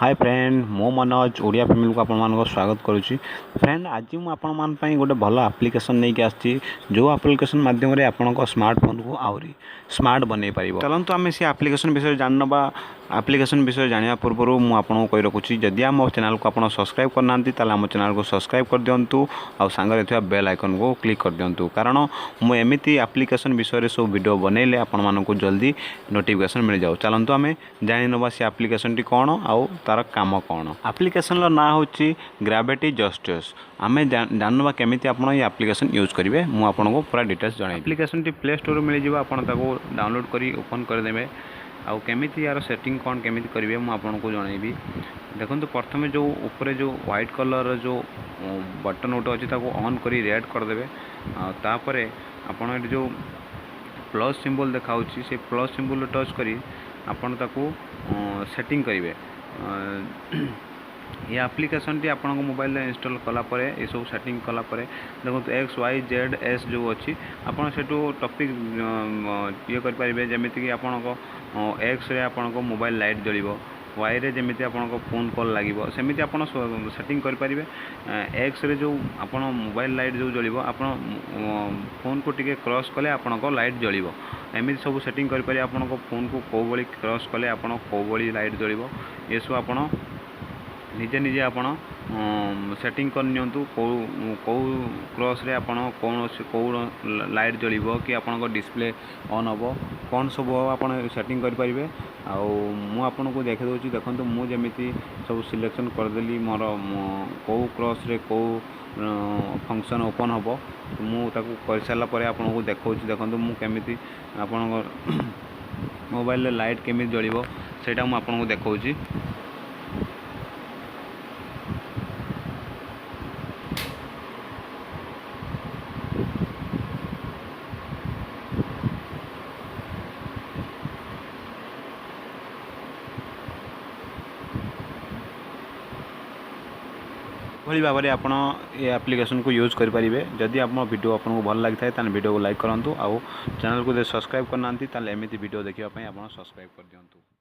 Hi friend मो Manoj Odia family को आपण स्वागत करुच्ची। फ्रेंड आज मुझे आपण गोटे भल आप्लिकेसन नहीं कि आसी जो आप्लिकेसन माध्यम आपण स्मार्टफोन को आहरी स्मार्ट बनई पार। चलतु आम से आप्लिकेसन विषय जानवा आप्लिकेसन विषय जाना पूर्व मुझे कही रखुच्छी जदि आम चैनल को आप सब्सक्राइब करना आम चैनल को सब्सक्राइब कर दिंतु आ सांगे थी बेल आइकन को क्लिक कर दिंतु कारण मुझे आप्लिकेसन विषय सब वीडियो बनइले आपण मानक जल्दी नोटिफिकेशन मिल जाओ। चलतु आम जानी नवा से आप्लिकेसन टी कौन आउ तार काम कौन। आप्लिकेसन ना हूँ ग्राविटी जस्टिस। आम जानवा केमी आप आप्लिकेसन यूज करेंगे मुझे पूरा डिटेल्स जन। आप्लिकेसन टी प्ले स्टोर मिल जाए आप डाउनलोड कर ओपन करदे आउ केमी यार सेटिंग कौन केमी करेंगे मुझे जनइबी। देखो प्रथम जो ऊपर जो व्हाइट कलर जो बटन गोटे अच्छी ऑन कर रेड करदे तापर आपड़ जो प्लस सिंबल देखा से प्लस सिंबल टच करी आपन ताकू सेटिंग करेंगे। ये आप्लिकेसन टी आपन मोबाइल इंस्टॉल कलापर ये सब सेटिंग कलापर देखो एक्स वाई जेड एस जो अच्छी आपड़ से टॉपिक ये करेंगे जमीक आपण एक्स रे आपण मोबाइल लाइट जलिबो वाई रे जमीती आपन फोन कॉल लगे सेमती आप सेटिंग करेंगे। एक्स रे जो आप मोबाइल लाइट जो जलिबो आपन फोन को टिके क्रॉस कले आपन लाइट जलिबो एमती सब सेटिंग करेंगे। आपन फोन को कौ बड़ी क्रॉस कले आपन कौ बड़ी लाइट जलिबो ये सब आपन निजे निजे आपन सेटिंग करनियंतु कौ क्रॉस रे आपन कौन कौ लाइट जलिबो कि आपन डिस्प्ले ऑन हबो कौन सब आपन सेटिंग करेंगे। आउ आपन को देखे दूसरी देखो मुझे जमीती सब सिलेक्शन करदेली मोर कौ क्रॉस रे कौ फंक्शन ओपन हम मुझे कर सारापर आपन को देखा देखो मुझे आपण मोबाइल लाइट केमी जलिबो सेटा मु आपन को देखा। भली भाव में आपड़ ये आप्लिकेसन को यूज करेंगे। जदि आप वीडियो आपको भल लगी था वीडियो को लाइक करूँ आउ चैनल को सब्सक्राइब करना एमती वीडियो देखापी आप सब्सक्राइब कर दिंतु।